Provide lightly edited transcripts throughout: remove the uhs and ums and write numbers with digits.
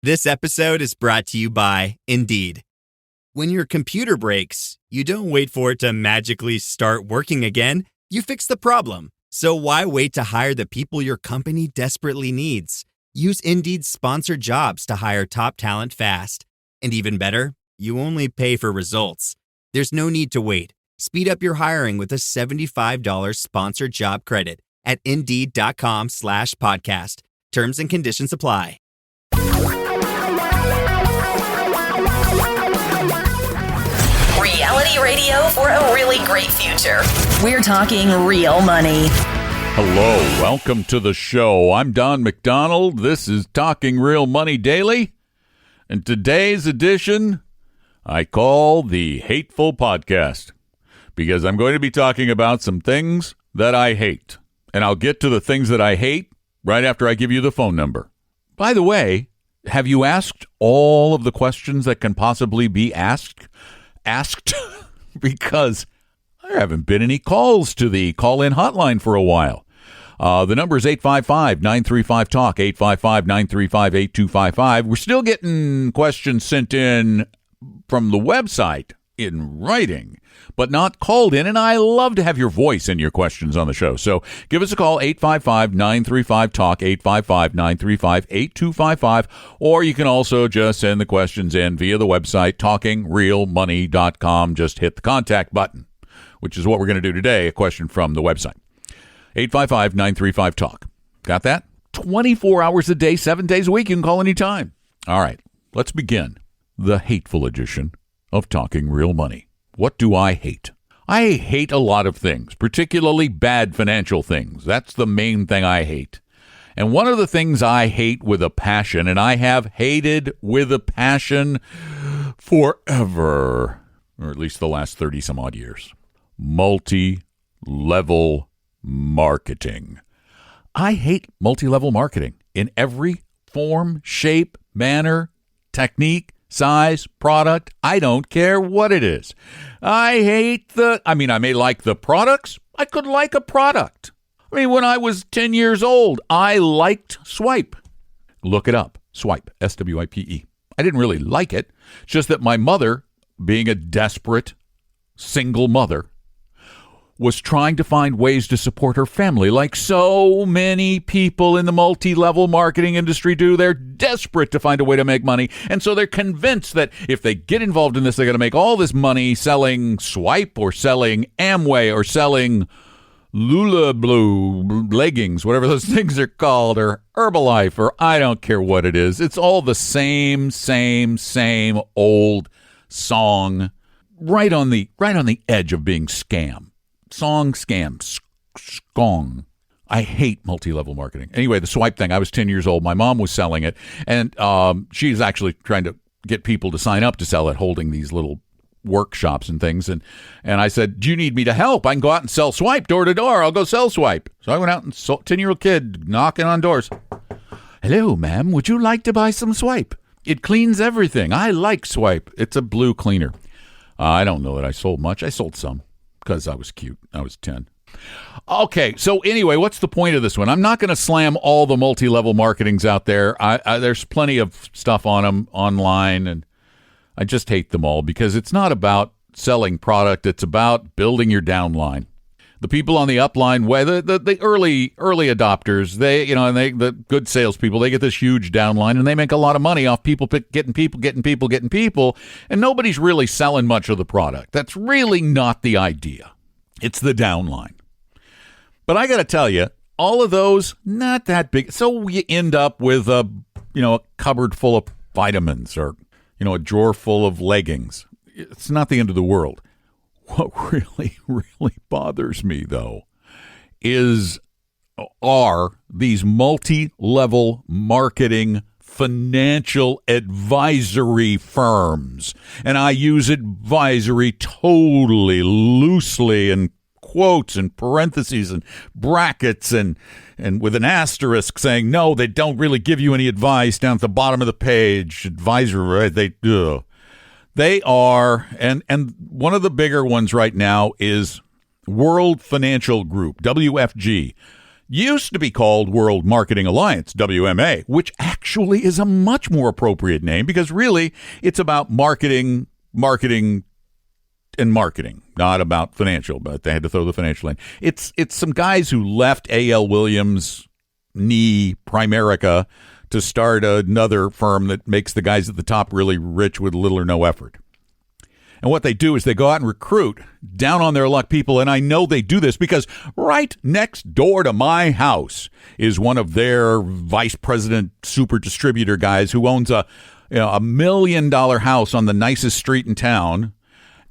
This episode is brought to you by Indeed. When your computer breaks, you don't wait for it to magically start working again. You fix the problem. So why wait to hire the people your company desperately needs? Use Indeed's sponsored jobs to hire top talent fast. And even better, you only pay for results. There's no need to wait. Speed up your hiring with a $75 sponsored job credit at Indeed.com/podcast. Terms and conditions apply. Reality radio for a really great future. We're talking real money. Hello, welcome to the show. I'm Don McDonald. This is Talking Real Money Daily. And today's edition, I call the Hateful Podcast, because I'm going to be talking about some things that I hate. And I'll get to the things that I hate right after I give you the phone number. By the way, have you asked all of the questions that can possibly be asked? Because there haven't been any calls to the call-in hotline for a while. The number is 855-935-TALK, 855-935-8255. We're still getting questions sent in from the website in writing, but not called in, and I love to have your voice and your questions on the show. So give us a call, 855-935-TALK, 855-935-8255, or you can also just send the questions in via the website, talkingrealmoney.com. Just hit the contact button, which is what we're going to do today, a question from the website. 855-935-TALK. Got that? 24 hours a day, 7 days a week. You can call anytime. All right, let's begin the hateful edition of Talking Real Money. What do I hate? I hate a lot of things, particularly bad financial things. That's the main thing I hate. And one of the things I hate with a passion, and I have hated with a passion forever, or at least the last 30 some odd years, multi-level marketing. I hate multi-level marketing in every form, shape, manner, technique, size, product. I don't care what it is. I may like the products. I could like a product. When I was 10 years old, I liked Swipe. Look it up. Swipe. S-W-I-P-E. I didn't really like it. It's just that my mother, being a desperate single mother, was trying to find ways to support her family, like so many people in the multi-level marketing industry do. They're desperate to find a way to make money, and so they're convinced that if they get involved in this, they're going to make all this money selling Swipe or selling Amway or selling Lula Blue leggings, whatever those things are called, or Herbalife, or I don't care what it is. It's all the same old song, right on the edge of being scam. Song, scam, skong. I hate multi-level marketing. Anyway, the Swipe thing, I was 10 years old. My mom was selling it, and she's actually trying to get people to sign up to sell it, holding these little workshops and things. And I said, do you need me to help? I can go out and sell Swipe door to door. I'll go sell Swipe. So I went out and 10-year-old kid knocking on doors. Hello, ma'am. Would you like to buy some Swipe? It cleans everything. I like Swipe. It's a blue cleaner. I don't know that I sold much. I sold some, because I was cute. I was 10. Okay, so anyway, what's the point of this one? I'm not going to slam all the multi-level marketings out there. There's plenty of stuff on them online, and I just hate them all because it's not about selling product. It's about building your downline. The people on the upline, the early adopters, the good salespeople, they get this huge downline, and they make a lot of money off people getting people, and nobody's really selling much of the product. That's really not the idea. It's the downline. But I got to tell you, all of those, not that big. So you end up with a cupboard full of vitamins, or a drawer full of leggings. It's not the end of the world. What really, really bothers me, though, are these multi-level marketing financial advisory firms. And I use advisory totally loosely in quotes and parentheses and brackets and with an asterisk saying, no, they don't really give you any advice down at the bottom of the page. Advisory, they are, and one of the bigger ones right now is World Financial Group, WFG. used to be called World Marketing Alliance, WMA, which actually is a much more appropriate name because really it's about marketing, and marketing, not about financial, but they had to throw the financial in. It's some guys who left A.L. Williams, Primerica, to start another firm that makes the guys at the top really rich with little or no effort. And what they do is they go out and recruit down on their luck people, and I know they do this because right next door to my house is one of their vice president super distributor guys who owns a $1 million house on the nicest street in town.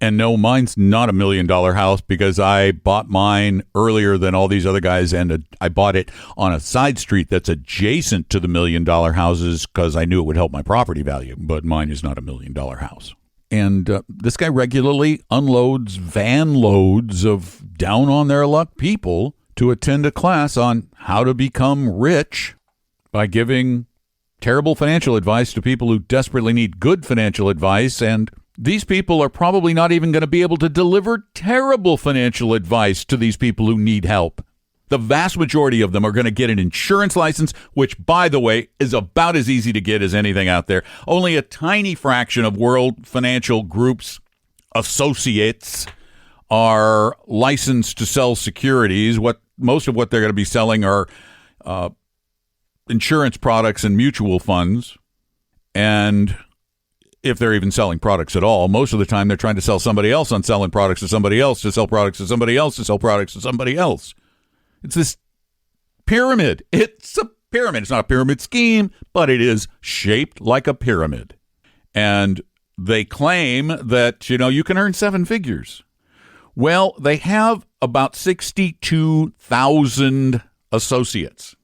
And no, mine's not $1 million house because I bought mine earlier than all these other guys, and I bought it on a side street that's adjacent to the $1 million houses because I knew it would help my property value. But mine is not $1 million house. And this guy regularly unloads van loads of down on their luck people to attend a class on how to become rich by giving terrible financial advice to people who desperately need good financial advice. And these people are probably not even going to be able to deliver terrible financial advice to these people who need help. The vast majority of them are going to get an insurance license, which, by the way, is about as easy to get as anything out there. Only a tiny fraction of World Financial Group's associates are licensed to sell securities. Most of what they're going to be selling are insurance products and mutual funds. And if they're even selling products at all, most of the time they're trying to sell somebody else on selling products to somebody else to sell products to somebody else to sell products to somebody else. It's this pyramid. It's a pyramid. It's not a pyramid scheme, but it is shaped like a pyramid. And they claim that, you can earn seven figures. Well, they have about 62,000 associates.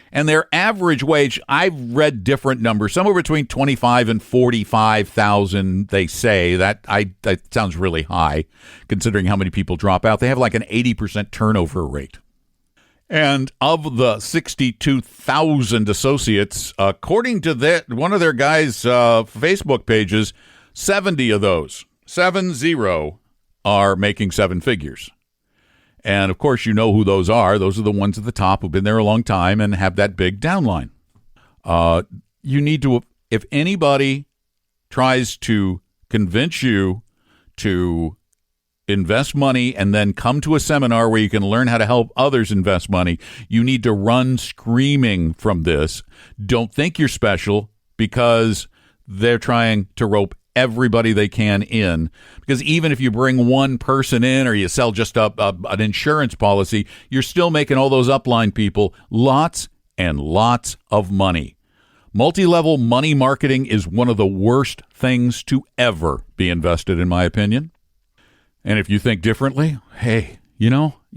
And their average wage, I've read different numbers, somewhere between 25 and 45,000, they say. That sounds really high, considering how many people drop out. They have like an 80% turnover rate. And of the 62,000 associates, according to one of their guys' Facebook pages, 70 of those, 70, are making seven figures. And, of course, you know who those are. Those are the ones at the top who've been there a long time and have that big downline. You need to, if anybody tries to convince you to invest money and then come to a seminar where you can learn how to help others invest money, you need to run screaming from this. Don't think you're special because they're trying to rope everybody they can in, because even if you bring one person in or you sell just an insurance policy, you're still making all those upline people lots and lots of money. Multi-level money marketing is one of the worst things to ever be invested, in my opinion. And if you think differently, hey, you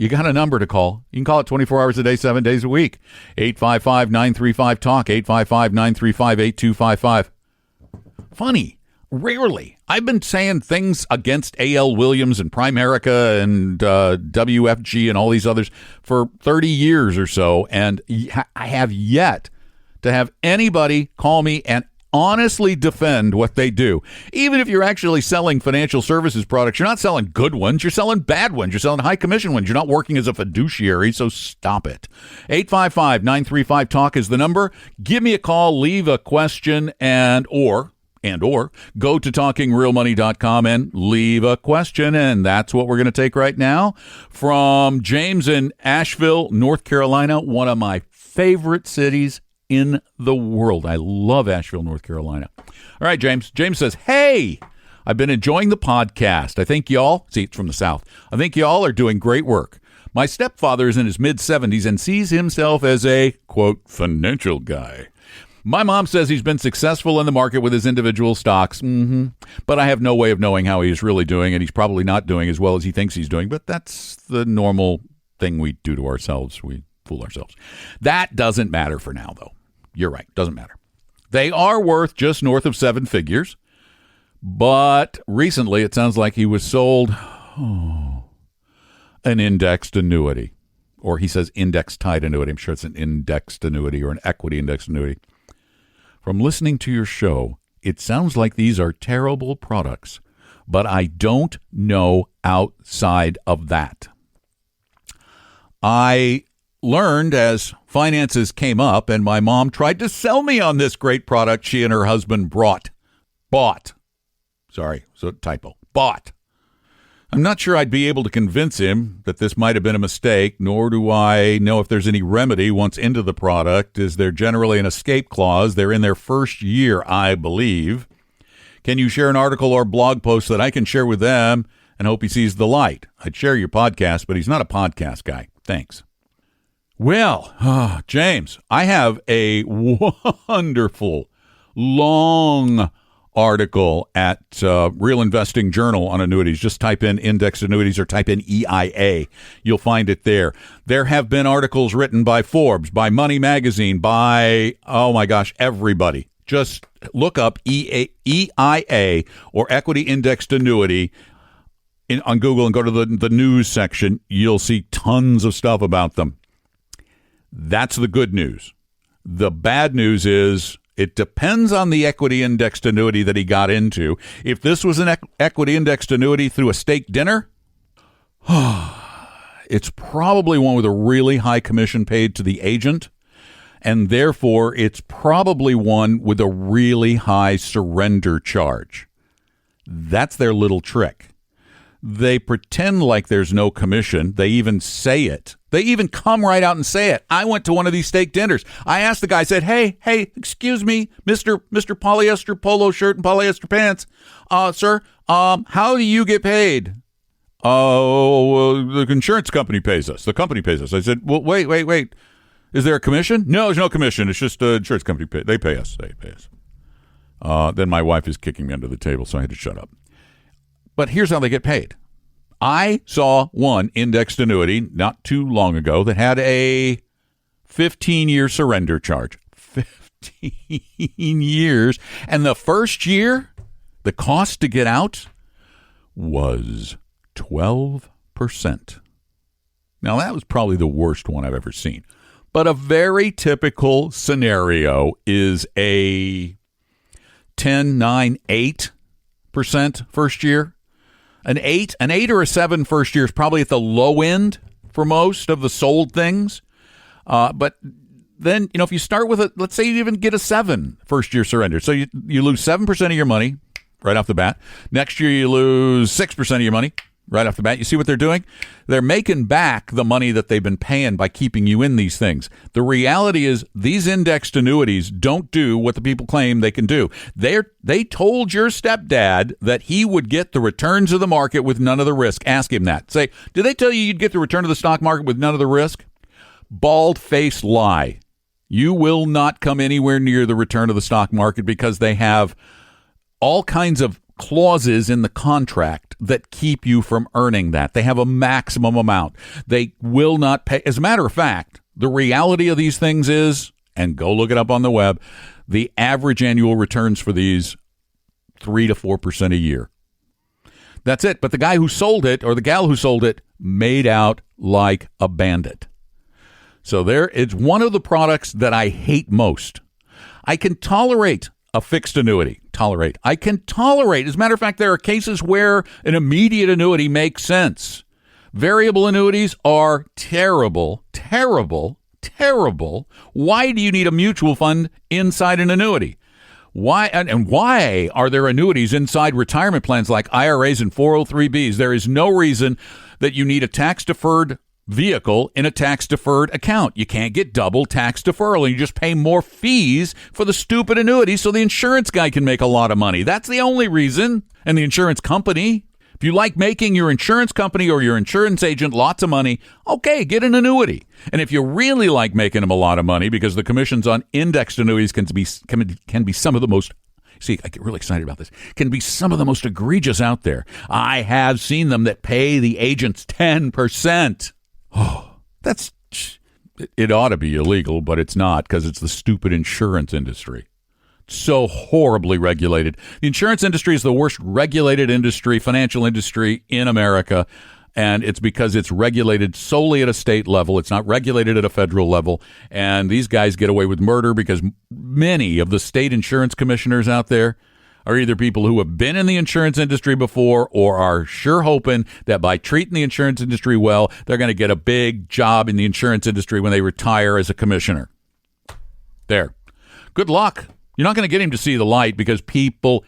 got a number to call. You can call it 24 hours a day, 7 days a week. 855-935-TALK, 855-935-8255. Funny. Rarely. I've been saying things against A.L. Williams and Primerica and WFG and all these others for 30 years or so, and I have yet to have anybody call me and honestly defend what they do. Even if you're actually selling financial services products, you're not selling good ones. You're selling bad ones. You're selling high commission ones. You're not working as a fiduciary, so stop it. 855-935-TALK is the number. Give me a call, leave a question, or go to talkingrealmoney.com and leave a question. And that's what we're going to take right now from James in Asheville, North Carolina, one of my favorite cities in the world. I love Asheville, North Carolina. All right, James. James says, hey, I've been enjoying the podcast. I think y'all, see, it's from the South. I think y'all are doing great work. My stepfather is in his mid-70s and sees himself as a, quote, financial guy. My mom says he's been successful in the market with his individual stocks, but I have no way of knowing how he's really doing, and he's probably not doing as well as he thinks he's doing, but that's the normal thing we do to ourselves. We fool ourselves. That doesn't matter for now, though. You're right. Doesn't matter. They are worth just north of seven figures, but recently it sounds like he was sold an indexed annuity, or he says index-tied annuity. I'm sure it's an indexed annuity or an equity indexed annuity. From listening to your show, it sounds like these are terrible products, but I don't know outside of that. I learned as finances came up and my mom tried to sell me on this great product she and her husband bought. Sorry, so typo. Bought. I'm not sure I'd be able to convince him that this might have been a mistake, nor do I know if there's any remedy once into the product. Is there generally an escape clause? They're in their first year, I believe. Can you share an article or blog post that I can share with them and hope he sees the light? I'd share your podcast, but he's not a podcast guy. Thanks. Well, James, I have a wonderful, long article at Real Investing Journal on annuities. Just type in indexed annuities or type in EIA. You'll find it there. There have been articles written by Forbes, by Money Magazine, by, oh my gosh, everybody. Just look up EIA or equity indexed annuity on Google and go to the news section. You'll see tons of stuff about them. That's the good news. The bad news is it depends on the equity indexed annuity that he got into. If this was an equity indexed annuity through a steak dinner, it's probably one with a really high commission paid to the agent, and therefore it's probably one with a really high surrender charge. That's their little trick. They pretend like there's no commission. They even say it. They even come right out and say it. I went to one of these steak dinners. I asked the guy, I said, hey, excuse me, Mr. Polyester Polo Shirt and Polyester Pants. Sir, how do you get paid? The insurance company pays us. The company pays us. I said, well, wait. Is there a commission? No, there's no commission. It's just the insurance company. They pay us. Then my wife is kicking me under the table, so I had to shut up. But here's how they get paid. I saw one indexed annuity not too long ago that had a 15-year surrender charge. 15 years. And the first year, the cost to get out was 12%. Now, that was probably the worst one I've ever seen. But a very typical scenario is a 10, 9, 8% first year. An 8 or a 7 first year is probably at the low end for most of the sold things. But then, if you start with let's say you even get a 7 first year surrender. So you lose 7% of your money right off the bat. Next year, you lose 6% of your money right off the bat. You see what they're doing? They're making back the money that they've been paying by keeping you in these things. The reality is these indexed annuities don't do what the people claim they can do. They told your stepdad that he would get the returns of the market with none of the risk. Ask him that. Say, did they tell you you'd get the return of the stock market with none of the risk? Bald-faced lie. You will not come anywhere near the return of the stock market because they have all kinds of clauses in the contract that keep you from earning that. They have a maximum amount. They will not pay. As a matter of fact, the reality of these things is, and go look it up on the web, the average annual returns for these 3 to 4% a year. That's it. But the guy who sold it or the gal who sold it made out like a bandit. So it's one of the products that I hate most. I can tolerate a fixed annuity. I can tolerate. As a matter of fact, there are cases where an immediate annuity makes sense. Variable annuities are terrible. Why do you need a mutual fund inside an annuity? Why and why are there annuities inside retirement plans like IRAs and 403bs? There is no reason that you need a tax-deferred vehicle in a tax-deferred account. You can't get double tax deferral, and you just pay more fees for the stupid annuity so the insurance guy can make a lot of money. That's the only reason. And the insurance company, if you like making your insurance company or your insurance agent lots of money, okay, get an annuity. And if you really like making them a lot of money, because the commissions on indexed annuities can be some of the most, see, I get really excited about this, can be some of the most egregious out there. I have seen them that pay the agents 10%. Oh, it ought to be illegal, but it's not because it's the stupid insurance industry. It's so horribly regulated. The insurance industry is the worst regulated industry, financial industry in America, and it's because it's regulated solely at a state level. It's not regulated at a federal level, and these guys get away with murder because many of the state insurance commissioners out there are either people who have been in the insurance industry before or are sure hoping that by treating the insurance industry well, they're going to get a big job in the insurance industry when they retire as a commissioner. There. Good luck. You're not going to get him to see the light because people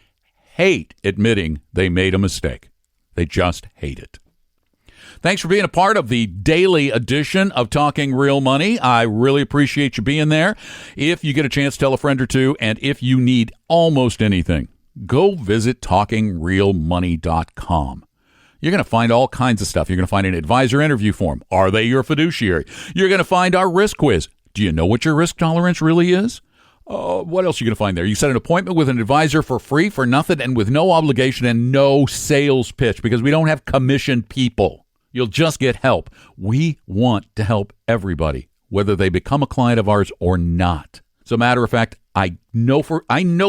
hate admitting they made a mistake. They just hate it. Thanks for being a part of the daily edition of Talking Real Money. I really appreciate you being there. If you get a chance, tell a friend or two. And if you need almost anything, go visit talkingrealmoney.com. You're going to find all kinds of stuff. You're going to find an advisor interview form. Are they your fiduciary? You're going to find our risk quiz. Do you know what your risk tolerance really is? What else are you going to find there? You set an appointment with an advisor for free, for nothing, and with no obligation and no sales pitch because we don't have commissioned people. You'll just get help. We want to help everybody, whether they become a client of ours or not. As a matter of fact, I know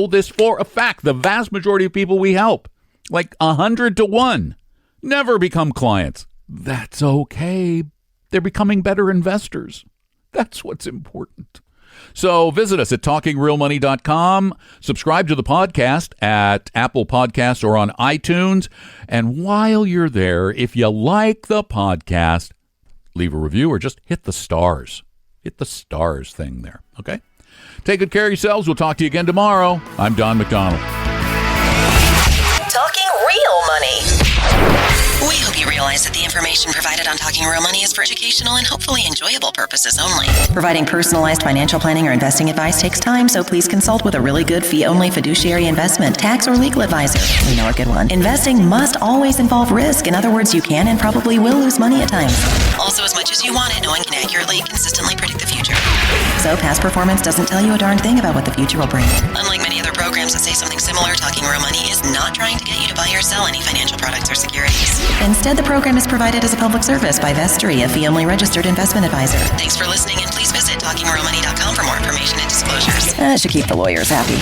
this for a fact. The vast majority of people we help, like 100 to 1, never become clients. That's okay. They're becoming better investors. That's what's important. So visit us at talkingrealmoney.com. Subscribe to the podcast at Apple Podcasts or on iTunes. And while you're there, if you like the podcast, leave a review or just hit the stars. Hit the stars thing there, okay? Take good care of yourselves. We'll talk to you again tomorrow. I'm Don McDonald. Talking Real Money. We hope you realize that the information provided on Talking Real Money is for educational and hopefully enjoyable purposes only. Providing personalized financial planning or investing advice takes time, so please consult with a really good fee-only fiduciary investment, tax, or legal advisor. We know a good one. Investing must always involve risk. In other words, you can and probably will lose money at times. Also, as much as you want it, no one can accurately, consistently predict the future. So past performance doesn't tell you a darn thing about what the future will bring. Unlike many other programs that say something similar, Talking Real Money is not trying to get you to buy or sell any financial products or securities. Instead, the program is provided as a public service by Vestry, a fee-only registered investment advisor. Thanks for listening, and please visit talkingrealmoney.com for more information and disclosures. That should keep the lawyers happy.